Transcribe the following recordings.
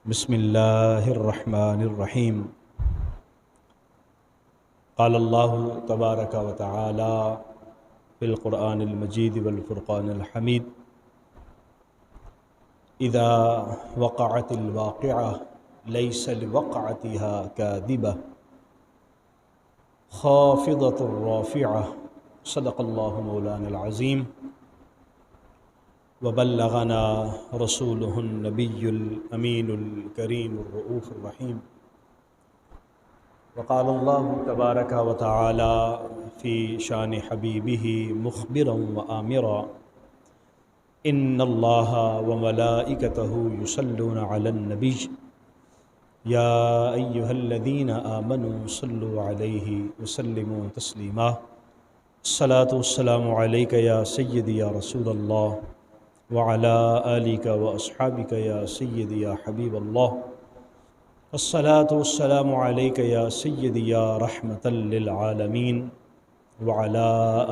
بسم اللہ الرحمن الرحیم قال اللہ تبارک و تعالی فی القرآن المجید والفرقان الحمید اذا وقعت الواقعہ لیس لوقعتها کاذبہ خافضۃ رافعہ صدق اللہ مولانا العظیم وبلغنا رسولہ النبی الامین الکریم الرؤوف الرحیم وقال اللہ تبارک و تعالی فی شان حبیبہ مخبرا وآمرا ان اللہ وملائکتہ یصلون علی النبی یا ایہا الذین آمنوا صلوا علیہ وسلموا تسلیما الصلاۃ والسلام علیک یا سیدی یا رسول اللہ وعلى آلك وأصحابك يا سيدي يا حبيب الله الصلاة والسلام عليك يا سيدي يا رحمة للعالمين وعلى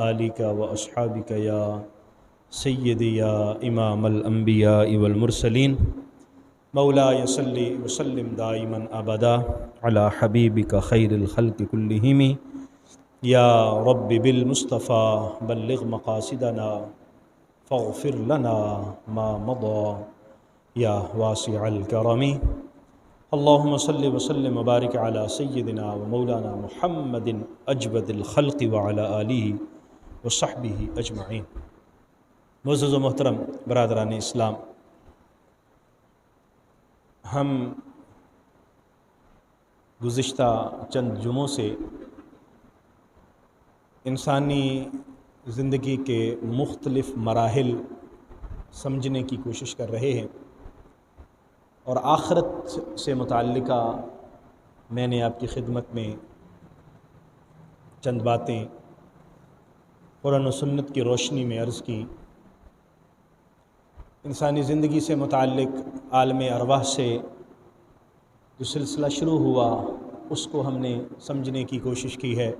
آلك وأصحابك يا سيدي يا إمام الأنبياء والمرسلين مولاي صل وسلم دائما أبدا على حبيبك خير الخلق كلهم يا رب بالمصطفى بلغ مقاصدنا فاغفر لنا ما مضى یا واسع الکرم اللہم صل وسلم وبارک علی سیدنا و مولانا محمد اجود الخلق وعلی آلہ وصحبہ اجمعین۔ معزز و محترم برادران اسلام، ہم گزشتہ چند جمعوں سے انسانی زندگی کے مختلف مراحل سمجھنے کی کوشش کر رہے ہیں، اور آخرت سے متعلقہ میں نے آپ کی خدمت میں چند باتیں قرآن و سنت کی روشنی میں عرض کی۔ انسانی زندگی سے متعلق عالم ارواح سے جو سلسلہ شروع ہوا اس کو ہم نے سمجھنے کی کوشش کی ہے،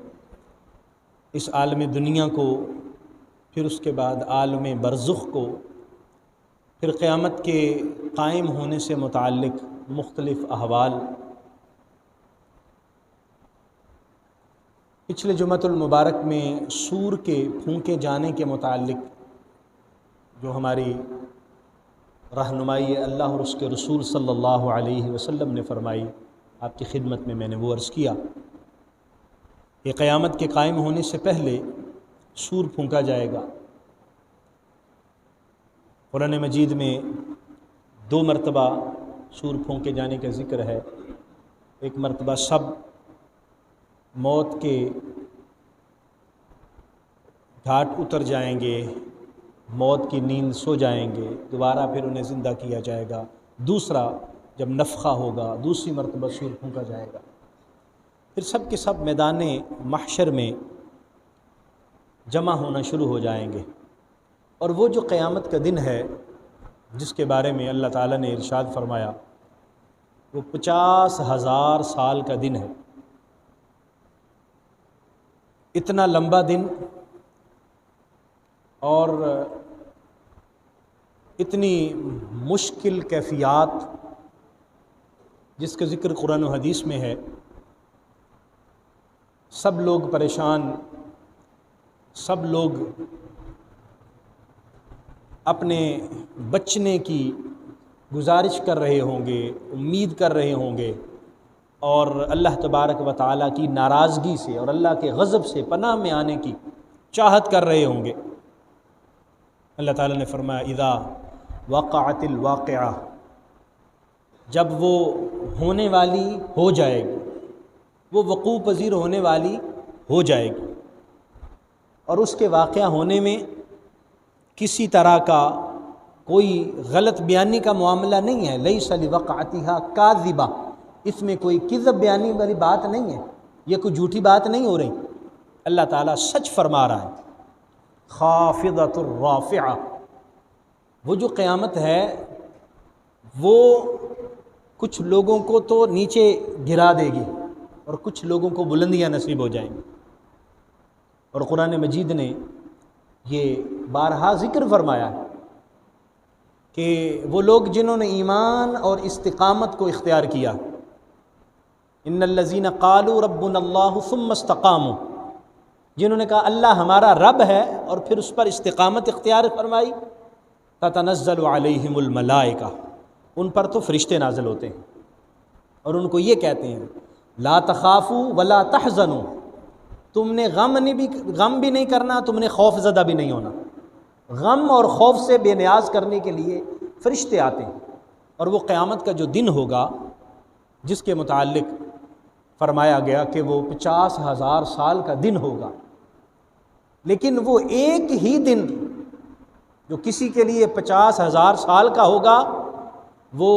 اس عالم دنیا کو، پھر اس کے بعد عالم برزخ کو، پھر قیامت کے قائم ہونے سے متعلق مختلف احوال۔ پچھلے جمعۃ المبارک میں سور کے پھونکے جانے کے متعلق جو ہماری رہنمائی اللہ اور اس کے رسول صلی اللہ علیہ وسلم نے فرمائی، آپ کی خدمت میں نے وہ عرض کیا کہ قیامت کے قائم ہونے سے پہلے سور پھونکا جائے گا۔ قرآن مجید میں 2 مرتبہ سور پھونکے جانے کا ذکر ہے۔ ایک مرتبہ سب موت کے گھاٹ اتر جائیں گے، موت کی نیند سو جائیں گے، دوبارہ پھر انہیں زندہ کیا جائے گا۔ دوسرا جب نفخہ ہوگا، دوسری مرتبہ سور پھونکا جائے گا، پھر سب کے سب میدان محشر میں جمع ہونا شروع ہو جائیں گے۔ اور وہ جو قیامت کا دن ہے جس کے بارے میں اللہ تعالیٰ نے ارشاد فرمایا، وہ 50,000 سال کا دن ہے۔ اتنا لمبا دن اور اتنی مشکل کیفیات جس کا ذکر قرآن و حدیث میں ہے، سب لوگ پریشان، سب لوگ اپنے بچنے کی گزارش کر رہے ہوں گے، امید کر رہے ہوں گے، اور اللہ تبارک و تعالیٰ کی ناراضگی سے اور اللہ کے غضب سے پناہ میں آنے کی چاہت کر رہے ہوں گے۔ اللہ تعالیٰ نے فرمایا اذا وقعت الواقعہ، جب وہ ہونے والی ہو جائے گی، وہ وقوع پذیر ہونے والی ہو جائے گی، اور اس کے واقعہ ہونے میں کسی طرح کا کوئی غلط بیانی کا معاملہ نہیں ہے۔ لیس لوقعتها کاذبہ، اس میں کوئی کذب بیانی والی بات نہیں ہے، یہ کوئی جھوٹی بات نہیں ہو رہی، اللہ تعالیٰ سچ فرما رہا ہے۔ خافضۃ الرافعہ، وہ جو قیامت ہے وہ کچھ لوگوں کو تو نیچے گرا دے گی اور کچھ لوگوں کو بلندیاں نصیب ہو جائیں گی۔ اور قرآن مجید نے یہ بارہا ذکر فرمایا ہے کہ وہ لوگ جنہوں نے ایمان اور استقامت کو اختیار کیا، ان الذین قالوا ربنا اللہ ثم استقاموا، جنہوں نے کہا اللہ ہمارا رب ہے اور پھر اس پر استقامت اختیار فرمائی، تتنزل علیہم الملائکہ، ان پر تو فرشتے نازل ہوتے ہیں اور ان کو یہ کہتے ہیں لا تخافوا ولا تحزنوا، تم نے غم بھی نہیں کرنا، تم نے خوف زدہ بھی نہیں ہونا۔ غم اور خوف سے بے نیاز کرنے کے لیے فرشتے آتے ہیں، اور وہ قیامت کا جو دن ہوگا جس کے متعلق فرمایا گیا کہ وہ 50,000 سال کا دن ہوگا، لیکن وہ ایک ہی دن جو کسی کے لیے 50,000 سال کا ہوگا وہ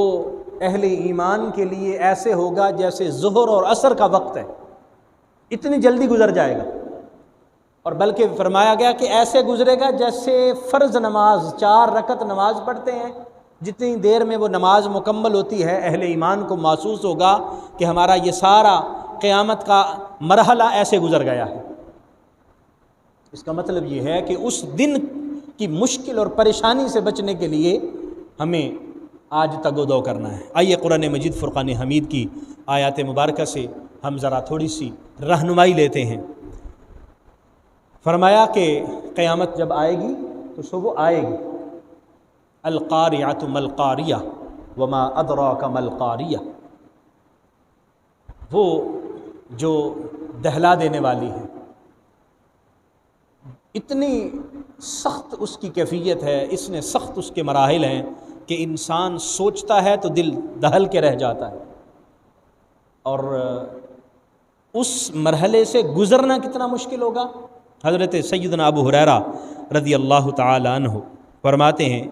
اہل ایمان کے لیے ایسے ہوگا جیسے ظہر اور عصر کا وقت ہے، اتنی جلدی گزر جائے گا۔ اور بلکہ فرمایا گیا کہ ایسے گزرے گا جیسے فرض نماز 4 رکعت نماز پڑھتے ہیں، جتنی دیر میں وہ نماز مکمل ہوتی ہے اہل ایمان کو محسوس ہوگا کہ ہمارا یہ سارا قیامت کا مرحلہ ایسے گزر گیا ہے۔ اس کا مطلب یہ ہے کہ اس دن کی مشکل اور پریشانی سے بچنے کے لیے ہمیں آج تگ و دو کرنا ہے۔ آئیے قرآن مجید فرقان حمید کی آیات مبارکہ سے ہم ذرا تھوڑی سی رہنمائی لیتے ہیں۔ فرمایا کہ قیامت جب آئے گی تو سو وہ آئے گی، القاریۃ ما القاریہ وما ادراک ما القاریہ، وہ جو دہلا دینے والی ہے، اتنی سخت اس کی کیفیت ہے، اس نے سخت اس کے مراحل ہیں کہ انسان سوچتا ہے تو دل دہل کے رہ جاتا ہے، اور اس مرحلے سے گزرنا کتنا مشکل ہوگا۔ حضرت سیدنا ابو ہریرہ رضی اللہ تعالی عنہ فرماتے ہیں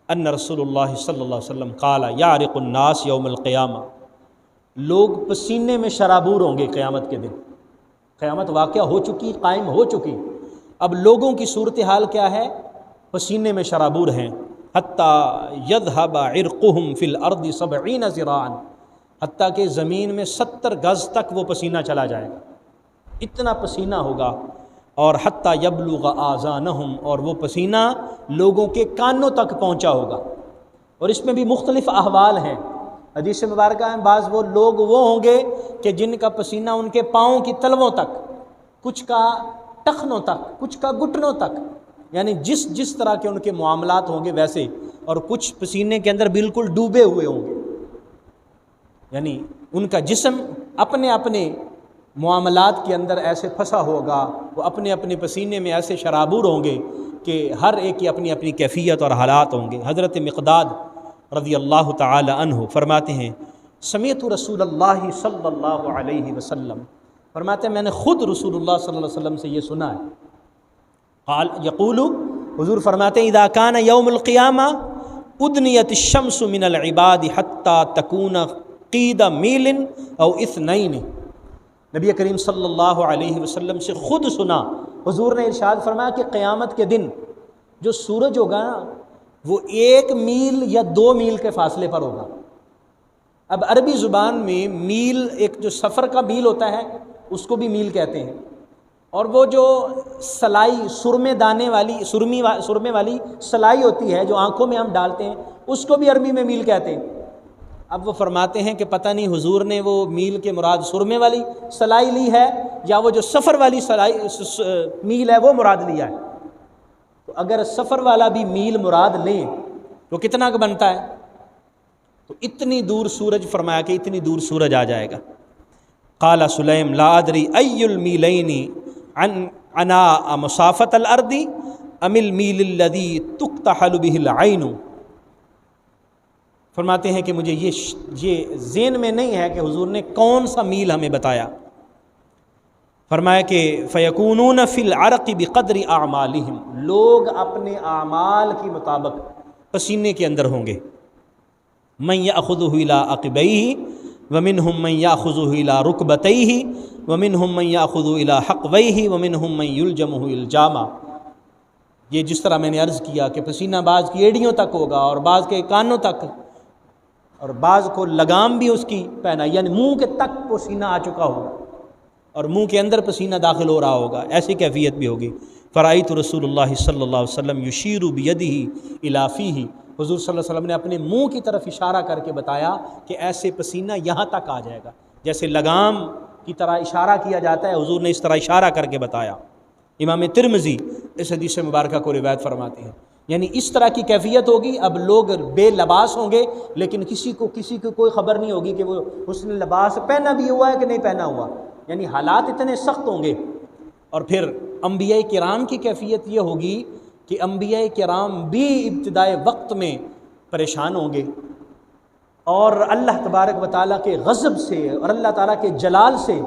ان رسول اللہ صلی اللہ علیہ وسلم قال یعرق الناس یوم القیامہ، لوگ پسینے میں شرابور ہوں گے قیامت کے دن۔ قیامت واقعہ ہو چکی، قائم ہو چکی، اب لوگوں کی صورتحال کیا ہے؟ پسینے میں شرابور ہیں، حتیٰ یذہب عرقہم فی الارض 70 ذراعا، حتیٰ کہ زمین میں 70 گز تک وہ پسینہ چلا جائے گا، اتنا پسینہ ہوگا، اور حتیٰ یبلغ آذانہم، اور وہ پسینہ لوگوں کے کانوں تک پہنچا ہوگا۔ اور اس میں بھی مختلف احوال ہیں، حدیث مبارکہ میں بعض وہ لوگ وہ ہوں گے کہ جن کا پسینہ ان کے پاؤں کی تلووں تک، کچھ کا ٹخنوں تک، کچھ کا گھٹنوں تک، یعنی جس طرح کے ان کے معاملات ہوں گے ویسے، اور کچھ پسینے کے اندر بالکل ڈوبے ہوئے ہوں گے، یعنی ان کا جسم اپنے اپنے معاملات کے اندر ایسے پھنسا ہوگا، وہ اپنے اپنے پسینے میں ایسے شرابور ہوں گے کہ ہر ایک کی اپنی اپنی کیفیت اور حالات ہوں گے۔ حضرت مقداد رضی اللہ تعالی عنہ فرماتے ہیں سمعت رسول اللہ صلی اللہ علیہ وسلم، فرماتے ہیں میں نے خود رسول اللہ صلی اللہ علیہ وسلم سے یہ سنا ہے، قال یقول، حضور فرماتے ہیں اذا کان یوم القیامہ ادنیت الشمس من العباد حتی تکون قید میل او اثنین، نبی کریم صلی اللہ علیہ وسلم سے خود سنا، حضور نے ارشاد فرمایا کہ قیامت کے دن جو سورج ہوگا نا وہ 1 میل یا 2 میل کے فاصلے پر ہوگا۔ اب عربی زبان میں میل ایک جو سفر کا میل ہوتا ہے اس کو بھی میل کہتے ہیں، اور وہ جو سلائی سرمے دانے والی سرمے والی سلائی ہوتی ہے جو آنکھوں میں ہم ڈالتے ہیں اس کو بھی عربی میں میل کہتے ہیں۔ اب وہ فرماتے ہیں کہ پتہ نہیں حضور نے وہ میل کے مراد سرمے والی سلائی لی ہے یا وہ جو سفر والی میل ہے وہ مراد لیا ہے۔ تو اگر سفر والا بھی میل مراد لیں تو کتنا کا بنتا ہے؟ تو اتنی دور سورج، فرمایا کہ اتنی دور سورج آ جائے گا۔ قال سلیم لا ادری ای المیلین عناء مسافت الارض ام المیل الذی تقتحل به العین، فرماتے ہیں کہ مجھے یہ ذہن میں نہیں ہے کہ حضور نے کون سا میل ہمیں بتایا۔ فرمایا کہ فیکونون فی العرق بقدر اعمالہم، لوگ اپنے اعمال کے مطابق پسینے کے اندر ہوں گے۔ من یأخذہ الی عقبیہ ومنہم من یأخذہ الی رکبتیہ ومنہم من یأخذہ الی حقویہ ومنہم من یلجمہ الجامہ، یہ جس طرح میں نے عرض کیا کہ پسینہ بعض کی ایڑیوں تک ہوگا اور بعض کے کانوں تک، اور بعض کو لگام بھی اس کی پہنا، یعنی منہ کے تک پسینہ آ چکا ہوگا اور منہ کے اندر پسینہ داخل ہو رہا ہوگا، ایسی کیفیت بھی ہوگی۔ فرأیت رسول اللہ صلی اللہ علیہ وسلم یشیر بیدہ الی فیہ، حضور صلی اللہ علیہ وسلم نے اپنے منہ کی طرف اشارہ کر کے بتایا کہ ایسے پسینہ یہاں تک آ جائے گا، جیسے لگام کی طرح اشارہ کیا جاتا ہے، حضور نے اس طرح اشارہ کر کے بتایا۔ امام ترمذی اس حدیث مبارکہ کو روایت فرماتے ہیں، یعنی اس طرح کی کیفیت ہوگی، اب لوگ بے لباس ہوں گے لیکن کسی کو کوئی خبر نہیں ہوگی کہ وہ اس نے لباس پہنا بھی ہوا ہے کہ نہیں پہنا ہوا، یعنی حالات اتنے سخت ہوں گے۔ اور پھر انبیاء کرام کی کیفیت یہ ہوگی کہ انبیاء کرام بھی ابتدائے وقت میں پریشان ہوں گے، اور اللہ تبارک و تعالیٰ کے غضب سے اور اللہ تعالیٰ کے جلال سے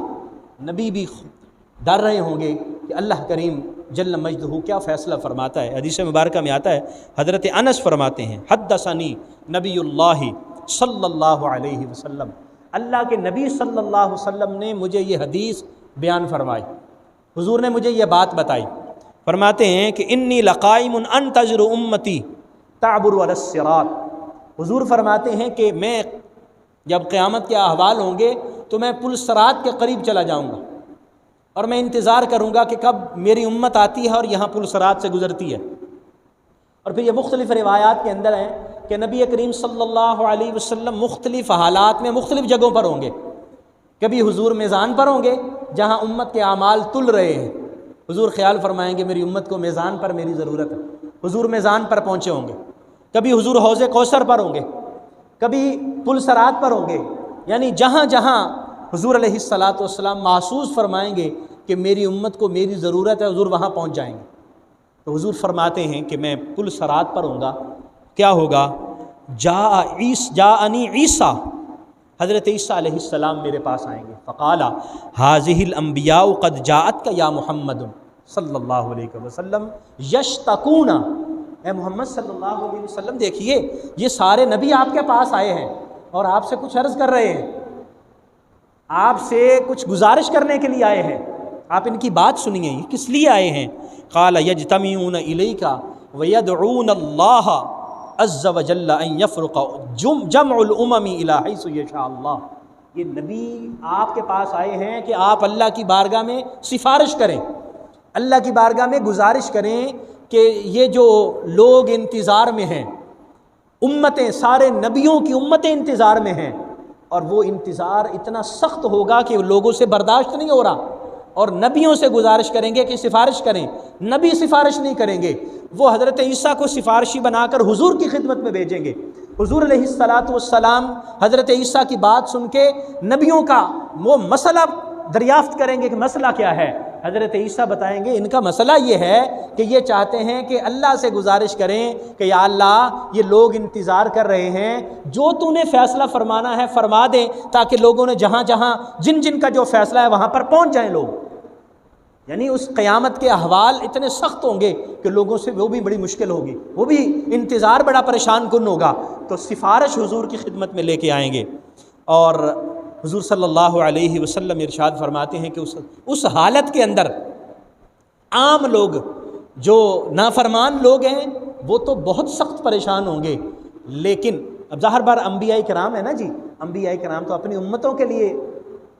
نبی بھی ڈر رہے ہوں گے کہ اللہ کریم جل مجدہ کیا فیصلہ فرماتا ہے۔ حدیث مبارکہ میں آتا ہے، حضرت انس فرماتے ہیں، حدثنی نبی اللہ صلی اللہ علیہ وسلم، اللہ کے نبی صلی اللہ علیہ وسلم نے مجھے یہ حدیث بیان فرمائی، حضور نے مجھے یہ بات بتائی۔ فرماتے ہیں کہ انی لقائم انتظر امتی تعبر علی الصراط، حضور فرماتے ہیں کہ میں جب قیامت کے احوال ہوں گے تو میں پل صراط کے قریب چلا جاؤں گا اور میں انتظار کروں گا کہ کب میری امت آتی ہے اور یہاں پل صراط سے گزرتی ہے۔ اور پھر یہ مختلف روایات کے اندر ہیں کہ نبی کریم صلی اللہ علیہ وسلم مختلف حالات میں مختلف جگہوں پر ہوں گے، کبھی حضور میزان پر ہوں گے جہاں امت کے اعمال تل رہے ہیں، حضور خیال فرمائیں گے میری امت کو میزان پر میری ضرورت ہے، حضور میزان پر پہنچے ہوں گے، کبھی حضور حوض کوثر پر ہوں گے، کبھی پل صراط پر ہوں گے، یعنی جہاں جہاں حضور علیہ الصلاۃ والسلام محسوس فرمائیں گے کہ میری امت کو میری ضرورت ہے، حضور وہاں پہنچ جائیں گے۔ تو حضور فرماتے ہیں کہ میں پل صراط پر ہوں گا، کیا ہوگا؟ جاءنی عیسیٰ، حضرت عیسیٰ علیہ السلام میرے پاس آئیں گے، فقال ھذہ الانبیاء قد جاءتک یا محمد صلی اللہ علیہ وسلم یشتکون، اے محمد صلی اللہ علیہ وسلم دیکھیے یہ سارے نبی آپ کے پاس آئے ہیں اور آپ سے کچھ عرض کر رہے ہیں، آپ سے کچھ گزارش کرنے کے لیے آئے ہیں، آپ ان کی بات سنیے، یہ کس لیے آئے ہیں؟ قال یجتمعون الیک ویدعون اللہ عز وجل ان یفرق جمع الامم الی حیث یشاء اللہ، یہ نبی آپ کے پاس آئے ہیں کہ آپ اللہ کی بارگاہ میں سفارش کریں، اللہ کی بارگاہ میں گزارش کریں کہ یہ جو لوگ انتظار میں ہیں، امتیں سارے نبیوں کی امتیں انتظار میں ہیں، اور وہ انتظار اتنا سخت ہوگا کہ لوگوں سے برداشت نہیں ہو رہا، اور نبیوں سے گزارش کریں گے کہ سفارش کریں، نبی سفارش نہیں کریں گے، وہ حضرت عیسیٰ کو سفارشی بنا کر حضور کی خدمت میں بھیجیں گے، حضور علیہ الصلاۃ والسلام حضرت عیسیٰ کی بات سن کے نبیوں کا وہ مسئلہ دریافت کریں گے کہ مسئلہ کیا ہے، حضرت عیسیٰ بتائیں گے ان کا مسئلہ یہ ہے کہ یہ چاہتے ہیں کہ اللہ سے گزارش کریں کہ یا اللہ یہ لوگ انتظار کر رہے ہیں، جو تو نے فیصلہ فرمانا ہے فرما دیں تاکہ لوگوں نے جہاں جہاں جن جن کا جو فیصلہ ہے وہاں پر پہنچ جائیں لوگ، یعنی اس قیامت کے احوال اتنے سخت ہوں گے کہ لوگوں سے وہ بھی بڑی مشکل ہوگی، وہ بھی انتظار بڑا پریشان کن ہوگا، تو سفارش حضور کی خدمت میں لے کے آئیں گے۔ اور حضور صلی اللہ علیہ وسلم ارشاد فرماتے ہیں کہ اس حالت کے اندر عام لوگ جو نافرمان لوگ ہیں وہ تو بہت سخت پریشان ہوں گے، لیکن اب ظاہر بار انبیاء کرام ہے نا جی، انبیاء کرام تو اپنی امتوں کے لیے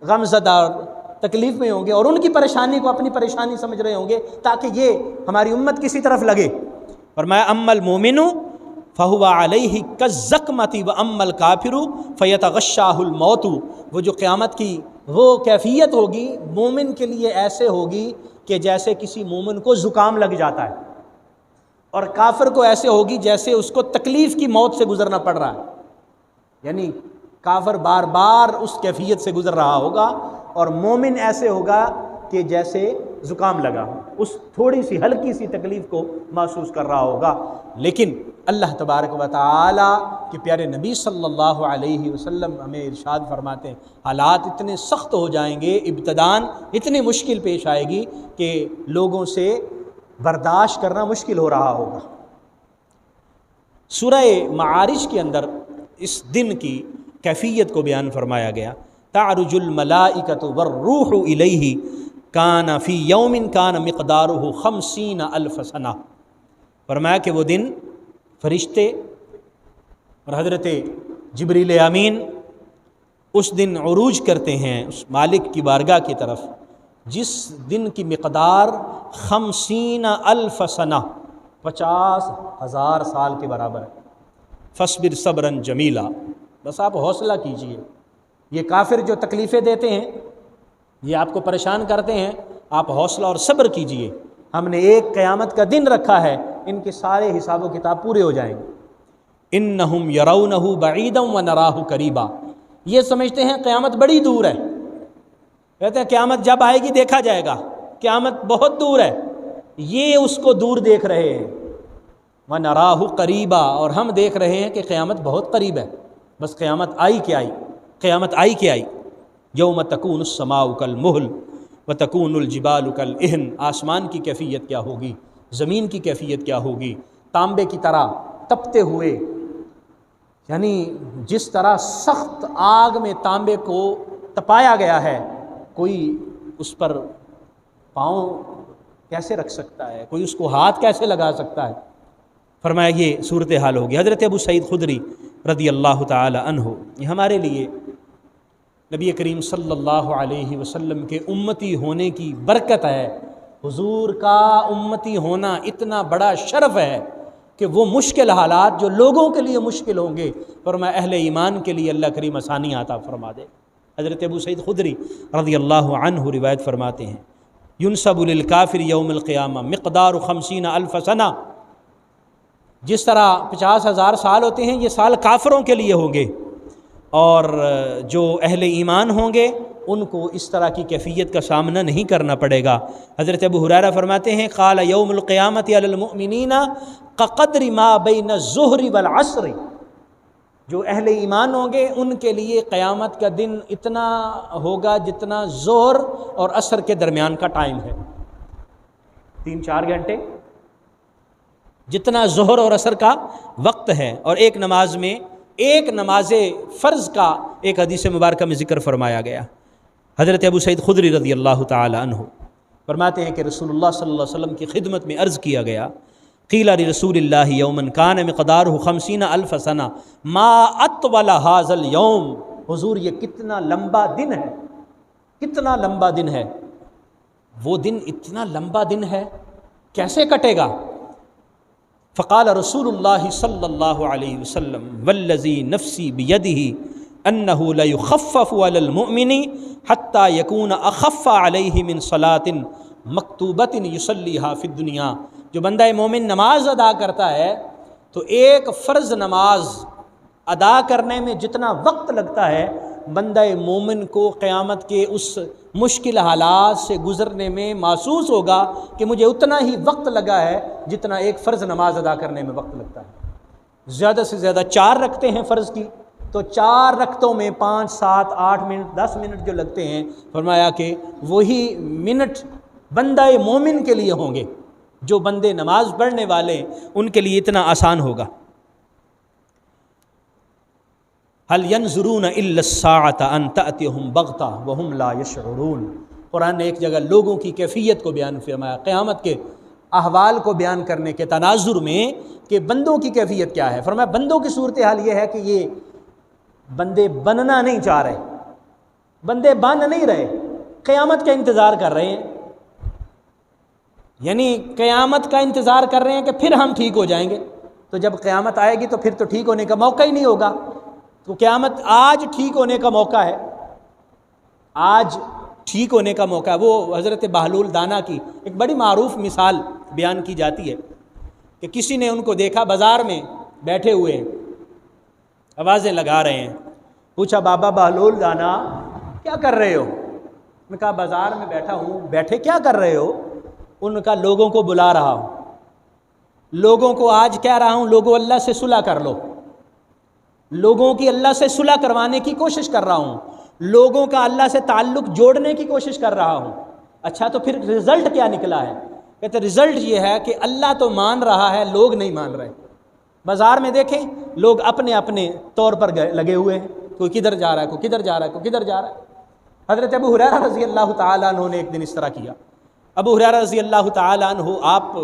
غم زدہ اور تکلیف میں ہوں گے اور ان کی پریشانی کو اپنی پریشانی سمجھ رہے ہوں گے تاکہ یہ ہماری امت کسی طرف لگے۔ فرمایا اما المؤمن فہو علیہ کالزکمۃ واما الکافر فیتغشاہ الموت، وہ جو قیامت کی وہ کیفیت ہوگی مومن کے لیے ایسے ہوگی کہ جیسے کسی مومن کو زکام لگ جاتا ہے، اور کافر کو ایسے ہوگی جیسے اس کو تکلیف کی موت سے گزرنا پڑ رہا ہے، یعنی کافر بار بار اس کیفیت سے گزر رہا ہوگا اور مومن ایسے ہوگا کہ جیسے زکام لگا، اس تھوڑی سی ہلکی سی تکلیف کو محسوس کر رہا ہوگا۔ لیکن اللہ تبارک و تعالی کے پیارے نبی صلی اللہ علیہ وسلم ہمیں ارشاد فرماتے ہیں حالات اتنے سخت ہو جائیں گے، ابتداً اتنی مشکل پیش آئے گی کہ لوگوں سے برداشت کرنا مشکل ہو رہا ہوگا۔ سورہ معارج کے اندر اس دن کی کیفیت کو بیان فرمایا گیا، تعرج الملائکۃ والروح الیہ کان فی یوم کان مقدارہ 50,000 سنہ، فرمایا کہ وہ دن فرشتے اور حضرت جبریل امین اس دن عروج کرتے ہیں اس مالک کی بارگاہ کی طرف جس دن کی مقدار 50,000 سنہ 50,000 سال کے برابر ہے۔ فصبر صبرا جمیلا، بس آپ حوصلہ کیجئے، یہ کافر جو تکلیفیں دیتے ہیں، یہ آپ کو پریشان کرتے ہیں، آپ حوصلہ اور صبر کیجئے، ہم نے ایک قیامت کا دن رکھا ہے، ان کے سارے حساب و کتاب پورے ہو جائیں گے۔ انہم یرونہ بعیدا ونراہ قریبا، یہ سمجھتے ہیں قیامت بڑی دور ہے، کہتے ہیں قیامت جب آئے گی دیکھا جائے گا، قیامت بہت دور ہے، یہ اس کو دور دیکھ رہے ہیں۔ وَنَرَاهُ قَرِيبًا، اور ہم دیکھ رہے ہیں کہ قیامت بہت قریب ہے، بس قیامت آئی کہ آئی، قیامت آئی کہ آئی۔ یوم تکون السماء کالمہل وتکون الجبال کالعہن، آسمان کی کیفیت کیا ہوگی، زمین کی کیفیت کیا ہوگی، تانبے کی طرح تپتے ہوئے، یعنی جس طرح سخت آگ میں تانبے کو تپایا گیا ہے، کوئی اس پر پاؤں کیسے رکھ سکتا ہے، کوئی اس کو ہاتھ کیسے لگا سکتا ہے؟ فرمایا یہ صورتحال ہوگی۔ حضرت ابو سعید خدری رضی اللہ تعالی عنہ، یہ ہمارے لیے نبی کریم صلی اللہ علیہ وسلم کے امتی ہونے کی برکت ہے، حضور کا امتی ہونا اتنا بڑا شرف ہے کہ وہ مشکل حالات جو لوگوں کے لیے مشکل ہوں گے، فرمایا اہل ایمان کے لیے اللہ کریم آسانی عطا فرما دے۔ حضرت ابو سعید خدری رضی اللہ عنہ روایت فرماتے ہیں، ینسب للکافر یوم القیامہ مقدار 50,000 سنہ، جس طرح 50,000 سال ہوتے ہیں، یہ سال کافروں کے لیے ہوں گے، اور جو اہل ایمان ہوں گے ان کو اس طرح کی کیفیت کا سامنا نہیں کرنا پڑے گا۔ حضرت ابو ہریرہ فرماتے ہیں، قال یوم القیامت علی المؤمنین کقدر ما بین الظہر والعصر، جو اہل ایمان ہوں گے ان کے لیے قیامت کا دن اتنا ہوگا جتنا ظہر اور عصر کے درمیان کا ٹائم ہے، 3-4 گھنٹے جتنا ظہر اور عصر کا وقت ہے۔ اور ایک نماز میں، ایک نماز فرض کا ایک حدیث مبارکہ میں ذکر فرمایا گیا۔ حضرت ابو سعید خدری رضی اللہ تعالی عنہ فرماتے ہیں کہ رسول اللہ صلی اللہ علیہ وسلم کی خدمت میں عرض کیا گیا، قیل لرسول اللہ یوما کان مقدارہ 50,000 سنہ ما اطول ھذا اليوم، حضور یہ کتنا لمبا دن ہے، کتنا لمبا دن ہے، وہ دن اتنا لمبا دن ہے کیسے کٹے گا؟ فقال رسول اللہ صلی اللہ علیہ وسلم والذی نفسی بیدہ انہ لیخفف علی المؤمن حتی یکون اخف علیہ من صلاۃ مکتوبۃ یصلیھا فی الدنیا، جو بندہ مومن نماز ادا کرتا ہے تو ایک فرض نماز ادا کرنے میں جتنا وقت لگتا ہے، بندہ مومن کو قیامت کے اس مشکل حالات سے گزرنے میں محسوس ہوگا کہ مجھے اتنا ہی وقت لگا ہے جتنا ایک فرض نماز ادا کرنے میں وقت لگتا ہے۔ زیادہ سے زیادہ 4 رکعتیں ہیں فرض کی، تو 4 رکعتوں میں 5، 7، 8 منٹ، 10 منٹ جو لگتے ہیں، فرمایا کہ وہی منٹ بندہ مومن کے لیے ہوں گے، جو بندے نماز پڑھنے والے ان کے لیے اتنا آسان ہوگا۔ هل ينظرون الا الساعة ان تأتيهم بغتة وهم لا يشعرون، قرآن نے ایک جگہ لوگوں کی کیفیت کو بیان فرمایا، قیامت کے احوال کو بیان کرنے کے تناظر میں کہ بندوں کی کیفیت کیا ہے، فرمایا بندوں کی صورتحال یہ ہے کہ یہ بندے بننا نہیں چاہ رہے، بندے بن نہیں رہے، قیامت کا انتظار کر رہے ہیں، یعنی قیامت کا انتظار کر رہے ہیں کہ پھر ہم ٹھیک ہو جائیں گے، تو جب قیامت آئے گی تو پھر تو ٹھیک ہونے کا موقع ہی نہیں ہوگا، تو قیامت آج ٹھیک ہونے کا موقع ہے، آج ٹھیک ہونے کا موقع ہے۔ وہ حضرت بہلول دانا کی ایک بڑی معروف مثال بیان کی جاتی ہے کہ کسی نے ان کو دیکھا بازار میں بیٹھے ہوئے ہیں، آوازیں لگا رہے ہیں، پوچھا بابا بہلول دانا کیا کر رہے ہو؟ انہوں نے کہا بازار میں بیٹھا ہوں۔ بیٹھے کیا کر رہے ہو؟ ان کا لوگوں کو بلا رہا ہوں، لوگوں کو آج کہہ رہا ہوں لوگوں اللہ سے صلح کر لو، لوگوں کی اللہ سے صلح کروانے کی کوشش کر رہا ہوں، لوگوں کا اللہ سے تعلق جوڑنے کی کوشش کر رہا ہوں۔ اچھا تو پھر رزلٹ کیا نکلا ہے؟ کہتے رزلٹ یہ ہے کہ اللہ تو مان رہا ہے، لوگ نہیں مان رہے۔ بازار میں دیکھیں لوگ اپنے اپنے طور پر لگے ہوئے ہیں، کوئی کدھر جا رہا ہے، کوئی کدھر جا رہا ہے، کوئی کدھر جا رہا ہے۔ حضرت ابو ہریرہ رضی اللہ تعالیٰ عنہ نے ایک دن اس طرح کیا۔ ابو ہریرہ رضی اللہ تعالیٰ عنہ آپ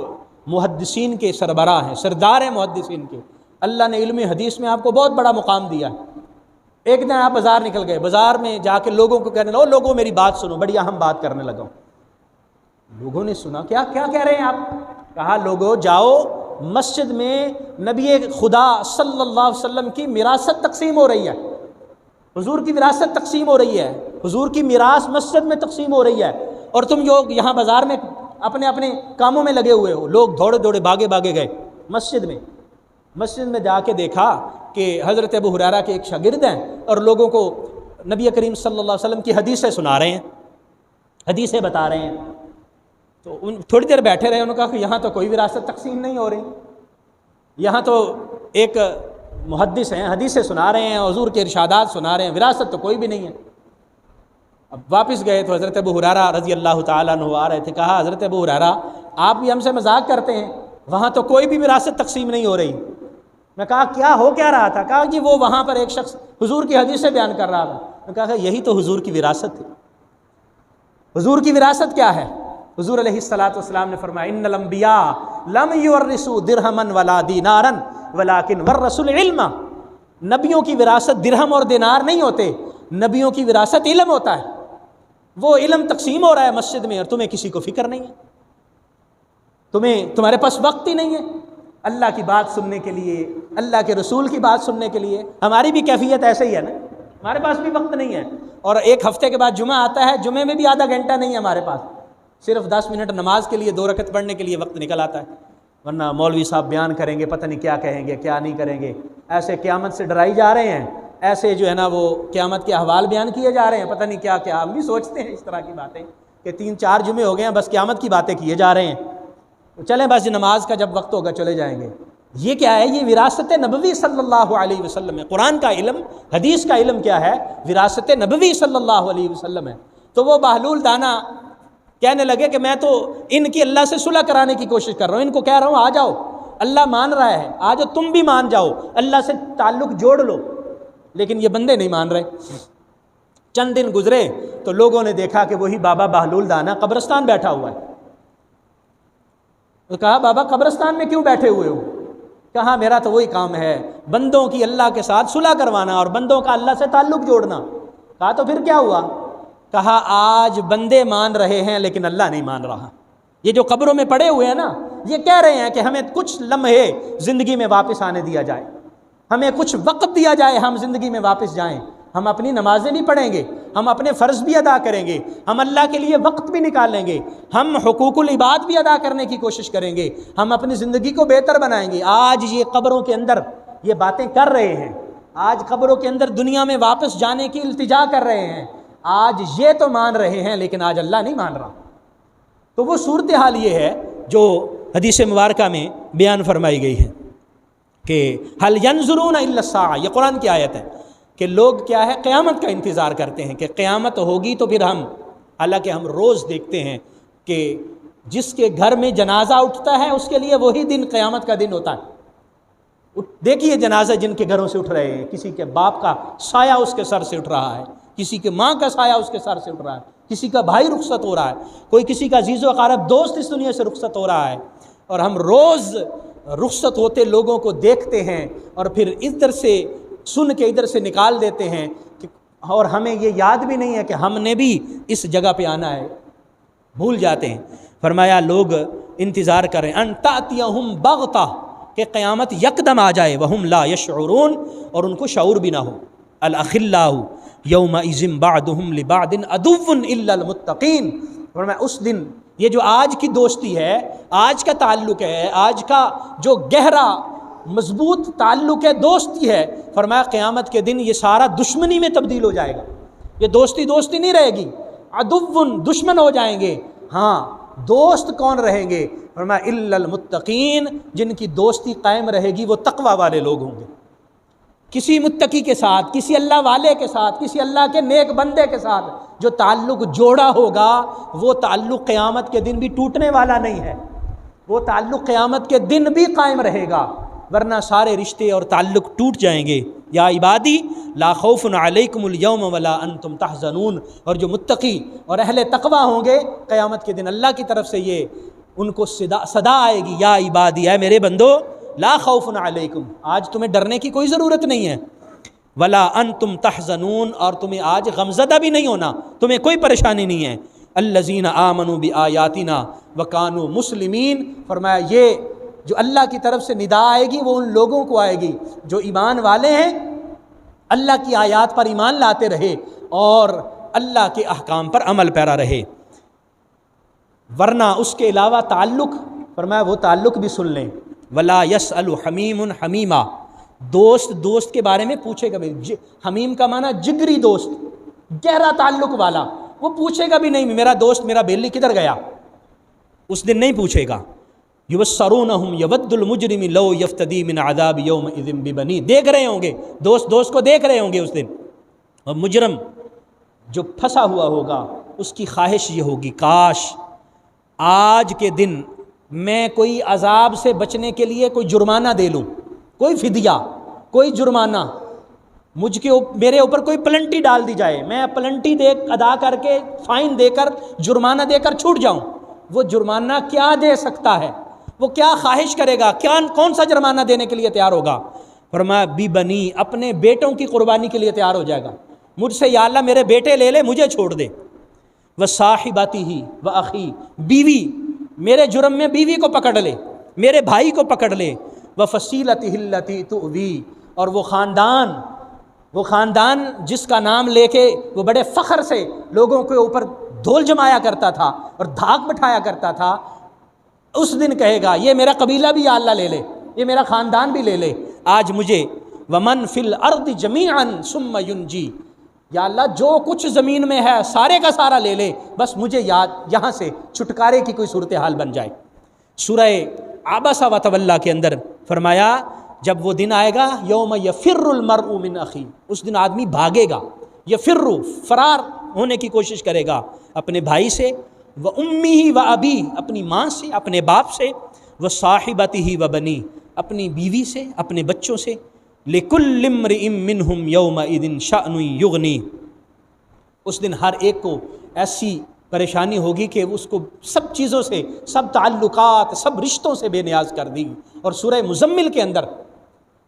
محدثین کے سربراہ ہیں، سردار ہیں محدثین کے، اللہ نے علم حدیث میں آپ کو بہت بڑا مقام دیا ہے۔ ایک دن آپ بازار نکل گئے، بازار میں جا کے لوگوں کو کہنے لگو لوگوں میری بات سنو، بڑی اہم بات کرنے لگا ہوں۔ لوگوں نے سنا، کیا کہہ رہے ہیں آپ؟ کہا لوگوں جاؤ مسجد میں نبی خدا صلی اللہ علیہ وسلم کی میراثت تقسیم ہو رہی ہے، حضور کی وراثت تقسیم ہو رہی ہے، حضور کی میراث مسجد میں تقسیم ہو رہی ہے، اور تم لوگ یہاں بازار میں اپنے اپنے کاموں میں لگے ہوئے ہو۔ لوگ دوڑے دوڑے بھاگے بھاگے گئے مسجد میں جا کے دیکھا کہ حضرت ابو ہریرہ کے ایک شاگرد ہیں اور لوگوں کو نبی کریم صلی اللہ علیہ وسلم کی حدیثیں سنا رہے ہیں، حدیثیں بتا رہے ہیں۔ تو تھوڑی دیر بیٹھے رہے، انہوں نے کہا کہ یہاں تو کوئی وراثت تقسیم نہیں ہو رہی، یہاں تو ایک محدث ہیں حدیثیں سنا رہے ہیں، حضور کے ارشادات سنا رہے ہیں، وراثت تو کوئی بھی نہیں ہے۔ اب واپس گئے تو حضرت ابو ہریرہ رضی اللہ تعالیٰ عنہ آ رہے تھے، کہا حضرت ابو ہریرہ آپ بھی ہم سے مذاق کرتے ہیں، وہاں تو کوئی بھی وراثت تقسیم نہیں ہو رہی۔ میں کہا کیا ہو کیا رہا تھا؟ کہا جی وہ وہاں پر ایک شخص حضور کی حدیثیں بیان کر رہا تھا۔ میں کہا یہی تو حضور کی وراثت ہے۔ حضور کی وراثت کیا ہے؟ حضور علیہ الصلوۃ والسلام نے فرمایا ان الانبیاء لم یورثوا درہما ولا دینارا ولکن ورثوا العلم۔ نبیوں کی وراثت درہم اور دینار نہیں ہوتے، نبیوں کی وراثت علم ہوتا ہے۔ وہ علم تقسیم ہو رہا ہے مسجد میں اور تمہیں کسی کو فکر نہیں ہے، تمہارے پاس وقت ہی نہیں ہے اللہ کی بات سننے کے لیے، اللہ کے رسول کی بات سننے کے لیے۔ ہماری بھی کیفیت ایسے ہی ہے نا، ہمارے پاس بھی وقت نہیں ہے، اور ایک ہفتے کے بعد جمعہ آتا ہے، جمعے میں بھی آدھا گھنٹہ نہیں ہے ہمارے پاس، صرف 10 منٹ نماز کے لیے 2 رکعت پڑھنے کے لیے وقت نکل آتا ہے، ورنہ مولوی صاحب بیان کریں گے، پتہ نہیں کیا کہیں گے کیا نہیں کریں گے، ایسے قیامت سے ڈرائی جا رہے ہیں، ایسے جو ہے نا وہ قیامت کے احوال بیان کیے جا رہے ہیں، پتہ نہیں کیا کیا۔ ہم بھی سوچتے ہیں اس طرح کی باتیں کہ 3-4 جمعے ہو گئے ہیں، بس قیامت کی باتیں کیے جا رہے ہیں، چلیں بس نماز کا جب وقت ہوگا چلے جائیں گے۔ یہ کیا ہے؟ یہ وراثت نبوی صلی اللہ علیہ وسلم ہے۔ قرآن کا علم، حدیث کا علم کیا ہے؟ وراثت نبوی صلی اللہ علیہ وسلم ہے۔ تو وہ بہلول دانا کہنے لگے کہ میں تو ان کی اللہ سے صلح کرانے کی کوشش کر رہا ہوں، ان کو کہہ رہا ہوں آ جاؤ، اللہ مان رہا ہے، آ جاؤ تم بھی مان جاؤ، اللہ سے تعلق جوڑ لو، لیکن یہ بندے نہیں مان رہے۔ چند دن گزرے تو لوگوں نے دیکھا کہ وہی بابا بہلول دانا قبرستان بیٹھا ہوا ہے۔ تو کہا بابا قبرستان میں کیوں بیٹھے ہوئے ہو؟ کہا میرا تو وہی کام ہے، بندوں کی اللہ کے ساتھ صلح کروانا اور بندوں کا اللہ سے تعلق جوڑنا۔ کہا تو پھر کیا ہوا؟ کہا آج بندے مان رہے ہیں لیکن اللہ نہیں مان رہا۔ یہ جو قبروں میں پڑے ہوئے ہیں نا، یہ کہہ رہے ہیں کہ ہمیں کچھ لمحے زندگی میں واپس آنے دیا جائے، ہمیں کچھ وقت دیا جائے، ہم زندگی میں واپس جائیں، ہم اپنی نمازیں بھی پڑھیں گے، ہم اپنے فرض بھی ادا کریں گے، ہم اللہ کے لیے وقت بھی نکالیں گے، ہم حقوق العباد بھی ادا کرنے کی کوشش کریں گے، ہم اپنی زندگی کو بہتر بنائیں گے۔ آج یہ قبروں کے اندر یہ باتیں کر رہے ہیں، آج قبروں کے اندر دنیا میں واپس جانے کی التجا کر رہے ہیں، آج یہ تو مان رہے ہیں لیکن آج اللہ نہیں مان رہا۔ تو وہ صورتحال یہ ہے جو حدیث مبارکہ میں بیان فرمائی گئی ہے کہ حل ینظرون الا الساعہ، یہ قرآن کی آیت ہے کہ لوگ کیا ہے قیامت کا انتظار کرتے ہیں کہ قیامت ہوگی تو پھر ہم، حالانکہ ہم روز دیکھتے ہیں کہ جس کے گھر میں جنازہ اٹھتا ہے اس کے لیے وہی دن قیامت کا دن ہوتا ہے۔ دیکھیے جنازہ جن کے گھروں سے اٹھ رہے ہیں، کسی کے باپ کا سایہ اس کے سر سے اٹھ رہا ہے، کسی کے ماں کا سایہ اس کے سر سے اٹھ رہا ہے، کسی کا بھائی رخصت ہو رہا ہے، کوئی کسی کا عزیز و اقارب دوست اس دنیا سے رخصت ہو رہا ہے، اور ہم روز رخصت ہوتے لوگوں کو دیکھتے ہیں اور پھر ادھر سے سن کے ادھر سے نکال دیتے ہیں، اور ہمیں یہ یاد بھی نہیں ہے کہ ہم نے بھی اس جگہ پہ آنا ہے، بھول جاتے ہیں۔ فرمایا لوگ انتظار کریں ان تأتیہم بغتہ، کہ قیامت یکدم آ جائے، وہم لا یشعرون، اور ان کو شعور بھی نہ ہو۔ الاخلاء یومئذ بعضهم لبعض عدو الا المتقین، فرمایا اس دن یہ جو آج کی دوستی ہے، آج کا تعلق ہے، آج کا جو گہرا مضبوط تعلق ہے، دوستی ہے، فرمایا قیامت کے دن یہ سارا دشمنی میں تبدیل ہو جائے گا، یہ دوستی نہیں رہے گی، عدو دشمن ہو جائیں گے۔ ہاں دوست کون رہیں گے؟ فرمایا الا المتقین، جن کی دوستی قائم رہے گی وہ تقوی والے لوگ ہوں گے۔ کسی متقی کے ساتھ، کسی اللہ والے کے ساتھ، کسی اللہ کے نیک بندے کے ساتھ جو تعلق جوڑا ہوگا، وہ تعلق قیامت کے دن بھی ٹوٹنے والا نہیں ہے، وہ تعلق قیامت کے دن بھی قائم رہے گا، ورنہ سارے رشتے اور تعلق ٹوٹ جائیں گے۔ یا عبادی لا خوف علیکم اليوم ولا انتم تحزنون، اور جو متقی اور اہل تقوی ہوں گے قیامت کے دن اللہ کی طرف سے یہ ان کو صدا آئے گی، یا عبادی، اے میرے بندو، لا خوف علیکم، آج تمہیں ڈرنے کی کوئی ضرورت نہیں ہے، ولا انتم تحزنون، اور تمہیں آج غمزدہ بھی نہیں ہونا، تمہیں کوئی پریشانی نہیں ہے۔ الذین آمنوا بآیاتنا وکانوا مسلمین، فرمایا یہ جو اللہ کی طرف سے ندا آئے گی وہ ان لوگوں کو آئے گی جو ایمان والے ہیں، اللہ کی آیات پر ایمان لاتے رہے اور اللہ کے احکام پر عمل پیرا رہے۔ ورنہ اس کے علاوہ تعلق، فرمایا وہ تعلق بھی سن لیں، ولا یسأل حمیم حمیما، دوست دوست کے بارے میں پوچھے گا بھی، حمیم کا معنی جگری دوست، گہرا تعلق والا، وہ پوچھے گا بھی نہیں میرا دوست میرا بیلی کدھر گیا، اس دن نہیں پوچھے گا۔ یبصرونہم یود المجرم لو یفتدی من عذاب یومئذ ببنی، دیکھ رہے ہوں گے، دوست دوست کو دیکھ رہے ہوں گے اس دن، اور مجرم جو پھنسا ہوا ہوگا اس کی خواہش یہ ہوگی کاش آج کے دن میں کوئی عذاب سے بچنے کے لیے کوئی جرمانہ دے لوں، کوئی فدیہ، کوئی جرمانہ، میرے اوپر کوئی پلنٹی ڈال دی جائے، میں پلنٹی ادا کر کے فائن دے کر جرمانہ دے کر چھوٹ جاؤں۔ وہ جرمانہ کیا دے سکتا ہے، وہ کیا خواہش کرے گا، کون سا جرمانہ دینے کے لیے تیار ہوگا؟ فرمایا بی بنی، اپنے بیٹوں کی قربانی کے لیے تیار ہو جائے گا، مجھ سے یا اللہ میرے بیٹے لے لے، مجھے چھوڑ دے۔ وصاحبتہ واخی، بیوی، میرے جرم میں بیوی کو پکڑ لے، میرے بھائی کو پکڑ لے، وفصیلتہ التی تؤوی، اور وہ خاندان جس کا نام لے کے وہ بڑے فخر سے لوگوں کے اوپر دھول جمایا کرتا تھا اور دھاک بٹھایا کرتا تھا، اس دن کہے گا یہ میرا قبیلہ بھی یا اللہ لے لے، یہ میرا خاندان بھی لے لے، آج مجھے ومن فی الارض جمیعا ثم ینجی، یا اللہ جو کچھ زمین میں ہے سارے کا سارا لے لے، بس مجھے یہاں سے چھٹکارے کی کوئی صورتحال بن جائے۔ سورہ عبس وتولی کے اندر فرمایا جب وہ دن آئے گا یوم یفر المرء من اخی، اس دن آدمی بھاگے گا، یفر فرار ہونے کی کوشش کرے گا اپنے بھائی سے، و امیہ و ابی، اپنی ماں سے، اپنے باپ سے، و صاحبتہ و بنی، اپنی بیوی سے، اپنے بچوں سے، لکل امرئ منہم یومئذ شأن یغنی، اس دن ہر ایک کو ایسی پریشانی ہوگی کہ اس کو سب چیزوں سے، سب تعلقات، سب رشتوں سے بے نیاز کر دی۔ اور سورہ مزمل کے اندر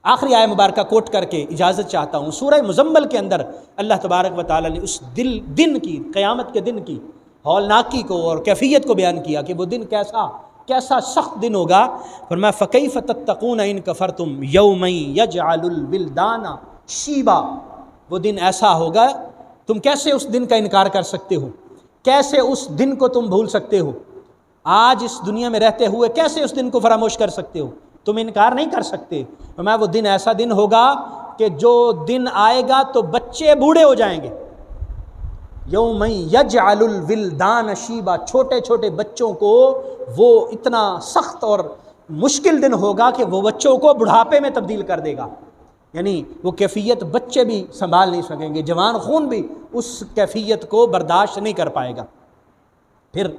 آخری آیہ مبارکہ کوٹ کر کے اجازت چاہتا ہوں، سورہ مزمل کے اندر اللہ تبارک و تعالیٰ نے اس دن کی، قیامت کے دن کی ہولناکی کو اور کیفیت کو بیان کیا کہ وہ دن کیسا سخت دن ہوگا۔ فرمایا فَكَيْفَ تَتَّقُونَ إِن كَفَرْتُمْ يَوْمًا يَجْعَلُ الْوِلْدَانَ شِيبًا، وہ دن ایسا ہوگا تم کیسے اس دن کا انکار کر سکتے ہو، کیسے اس دن کو تم بھول سکتے ہو، آج اس دنیا میں رہتے ہوئے کیسے اس دن کو فراموش کر سکتے ہو، تم انکار نہیں کر سکتے۔ فرمایا وہ دن ایسا دن ہوگا کہ جو دن آئے گا تو بچے بوڑھے ہو جائیں گے، یوم یجعل الولدان شیبا، چھوٹے چھوٹے بچوں کو وہ اتنا سخت اور مشکل دن ہوگا کہ وہ بچوں کو بڑھاپے میں تبدیل کر دے گا، یعنی وہ کیفیت بچے بھی سنبھال نہیں سکیں گے، جوان خون بھی اس کیفیت کو برداشت نہیں کر پائے گا۔ پھر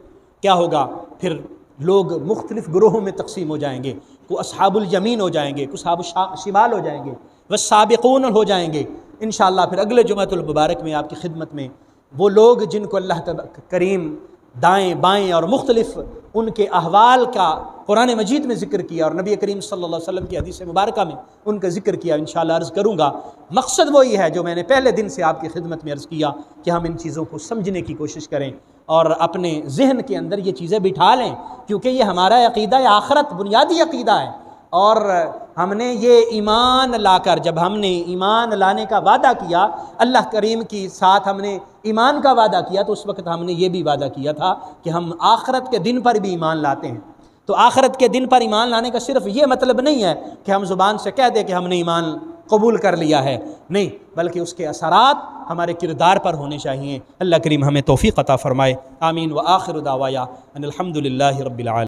کیا ہوگا؟ پھر لوگ مختلف گروہوں میں تقسیم ہو جائیں گے، کو اصحاب الیمین ہو جائیں گے، کو اصحاب الشمال ہو جائیں گے، والسابقون ہو جائیں گے۔ انشاءاللہ پھر اگلے جمعۃ المبارک میں آپ کی خدمت میں وہ لوگ جن کو اللہ کریم دائیں بائیں اور مختلف ان کے احوال کا قرآن مجید میں ذکر کیا اور نبی کریم صلی اللہ علیہ وسلم کی حدیث مبارکہ میں ان کا ذکر کیا، انشاءاللہ عرض کروں گا۔ مقصد وہی ہے جو میں نے پہلے دن سے آپ کی خدمت میں عرض کیا کہ ہم ان چیزوں کو سمجھنے کی کوشش کریں اور اپنے ذہن کے اندر یہ چیزیں بٹھا لیں، کیونکہ یہ ہمارا عقیدہ آخرت بنیادی عقیدہ ہے، اور ہم نے یہ ایمان لا کر، جب ہم نے ایمان لانے کا وعدہ کیا اللہ کریم کی ساتھ، ہم نے ایمان کا وعدہ کیا تو اس وقت ہم نے یہ بھی وعدہ کیا تھا کہ ہم آخرت کے دن پر بھی ایمان لاتے ہیں۔ تو آخرت کے دن پر ایمان لانے کا صرف یہ مطلب نہیں ہے کہ ہم زبان سے کہہ دیں کہ ہم نے ایمان قبول کر لیا ہے، نہیں، بلکہ اس کے اثرات ہمارے کردار پر ہونے چاہیے۔ اللہ کریم ہمیں توفیق عطا فرمائے، آمین۔ وآخر دعوایا ان الحمد للہ رب العالمین۔